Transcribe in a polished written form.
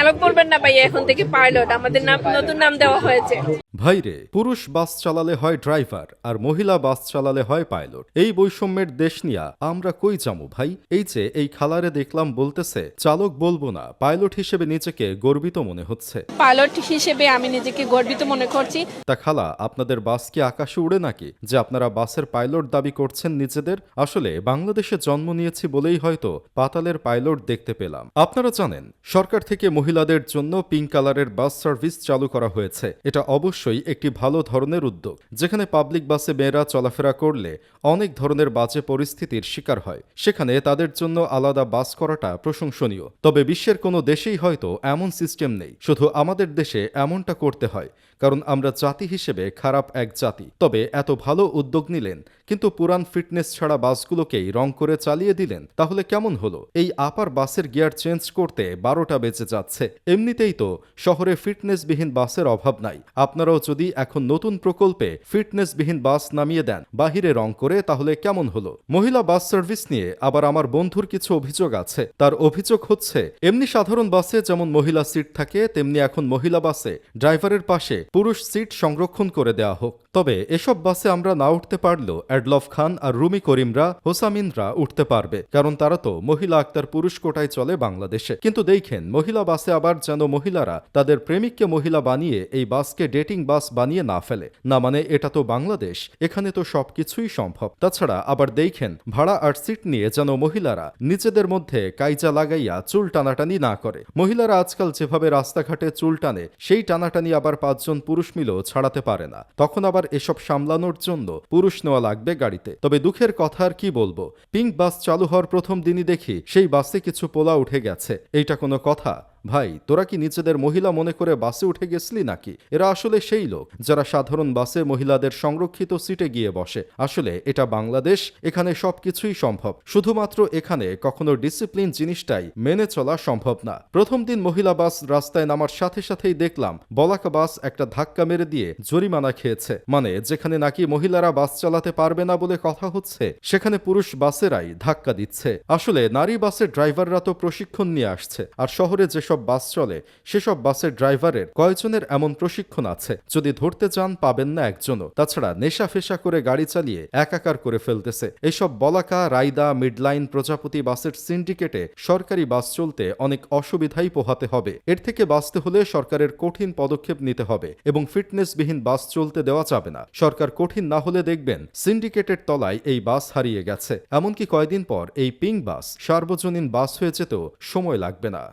চালক বলবেন না ভাইয়া, এখন থেকে পাইলট। আমাদের নাম নতুন নাম দেওয়া হয়েছে। ভাইরে, পুরুষ বাস চালালে হয় ড্রাইভার আর মহিলা বাস চালালে হয় পাইলট। এই বৈষম্যের দেশ নিয়া আমরা কই যামু ভাই? এই যে এই খালারে দেখলাম বলতেছে চালক বলবো না, পাইলট হিসেবে নিজেকে গর্বিত মনে হচ্ছে। পাইলট হিসেবে আমি নিজেকে গর্বিত মনে করছি। তা খালা, আপনাদের বাস কি আকাশে উড়ে নাকি যে আপনারা বাসের পাইলট দাবি করছেন নিজেদের? আসলে বাংলাদেশে জন্ম নিয়েছি বলেই হয়তো পাতালের পাইলট দেখতে পেলাম। আপনারা জানেন সরকার থেকে মহিলাদের জন্য পিঙ্ক কালারের বাস সার্ভিস চালু করা হয়েছে। এটা অবশ্যই একটি ভালো ধরনের উদ্যোগ। যেখানে পাবলিক বাসে মেয়েরা চলাফেরা করলে অনেক ধরনের বাজে পরিস্থিতির শিকার হয়, সেখানে তাদের জন্য আলাদা বাস করাটা প্রশংসনীয়। তবে বিশ্বের কোনো দেশেই হয়তো এমন সিস্টেম নেই। শুধু আমাদের দেশে এমনটা করতে হয় কারণ আমরা জাতি হিসেবে খারাপ এক জাতি। তবে এত ভালো উদ্যোগ নিলেন কিন্তু পুরান ফিটনেস ছাড়া বাসগুলোকেই রং করে চালিয়ে দিলেন, তাহলে কেমন হলো? এই আপার বাসের গিয়ার চেঞ্জ করতে 12টা বেজে যাচ্ছে। এমনিতেই তো শহরে ফিটনেসবিহীন বাসের অভাব নাই। আপনারাও যদি এখন নতুন প্রকল্পে ফিটনেসবিহীন বাস নামিয়ে দেন বাহিরে রং করে, তাহলে কেমন হলো? মহিলা বাস সার্ভিস নিয়ে আবার আমার বন্ধুর কিছু অভিযোগ আছে। তার অভিযোগ হচ্ছে এমনি সাধারণ বাসে যেমন মহিলা সিট থাকে তেমনি এখন মহিলা বাসে ড্রাইভারের পাশে পুরুষ সিট সংরক্ষণ করে দেওয়া হোক। তবে এসব বাসে আমরা না উঠতে পারলেও অ্যাডলফ খান আর রুমি করিমরা, হোসামিনরা উঠতে পারবে, কারণ তারা তো মহিলা আক্তার পুরুষ কোটায় চলে বাংলাদেশে। কিন্তু দেখেন মহিলা বাসে আবার যেন মহিলারা তাদের প্রেমিককে মহিলা বানিয়ে এই বাসকে ডেটিং বাস বানিয়ে না ফেলে। না মানে এটা তো বাংলাদেশ, এখানে তো সবকিছুই সম্ভব। তাছাড়া আবার দেখেন ভাড়া আর সিট নিয়ে যেন মহিলারা নিজেদের মধ্যে কাইজা লাগাইয়া চুল টানাটানি না করে। মহিলারা আজকাল যেভাবে রাস্তাঘাটে চুল টানে সেই টানাটানি আবার 5 জন পুরুষ মিলেও ছাড়াতে পারে না। তখন আবার এসব সামলানোর জন্য পুরুষ নেওয়া লাগবে গাড়িতে। তবে দুঃখের কথা আর কি বলবো, পিঙ্ক বাস চালু হওয়ার প্রথম দিনই দেখি সেই বাসে কিছু পোলা উঠে গেছে। এইটা কোনো কথা? ভাই, তোরা কি নিজেদের মহিলা মনে করে বাসে উঠে গেছলি নাকি? এরা আসলে সেই লোক যারা সাধারণ বাসে মহিলাদের সংরক্ষিত সিটে গিয়ে বসে। আসলে এটা বাংলাদেশ, এখানে সবকিছুই সম্ভব। শুধুমাত্র এখানে কখনো ডিসিপ্লিন জিনিসটাই মেনে চলা সম্ভব না। প্রথম দিন মহিলা বাস রাস্তায় নামার সাথে সাথেই দেখলাম বলাকা বাস একটা ধাক্কা মেরে দিয়ে জরিমানা খেয়েছে। মানে যেখানে নাকি মহিলারা বাস চালাতে পারবে না বলে কথা হচ্ছে, সেখানে পুরুষ বাসেরাই ধাক্কা দিচ্ছে। আসলে নারী বাসের ড্রাইভাররা তো প্রশিক্ষণ নিয়ে আসছে, আর শহরে যেসব বাস চলে সেসব বাসের ড্রাইভারের কয়জনের এমন প্রশিক্ষণ আছে? যদি ধরতে চান পাবেন না একজনও। তাছাড়া নেশা ফেশা করে গাড়ি চালিয়ে একাকার করে ফেলতেছে। এইসব বলাকা, রায়দা, মিডলাইন, প্রজাপতি বাসের সিন্ডিকেটে সরকারি বাস চলতে অনেক অসুবিধাই পোহাতে হবে। এর থেকে বাঁচতে হলে সরকারের কঠিন পদক্ষেপ নিতে হবে এবং ফিটনেসবিহীন বাস চলতে দেওয়া যাবে না। সরকার কঠিন না হলে দেখবেন সিন্ডিকেটের তলায় এই বাস হারিয়ে গেছে। এমনকি কয়দিন পর এই পিঙ্ক বাস সার্বজনীন বাস হয়ে যেতেও সময় লাগবে না।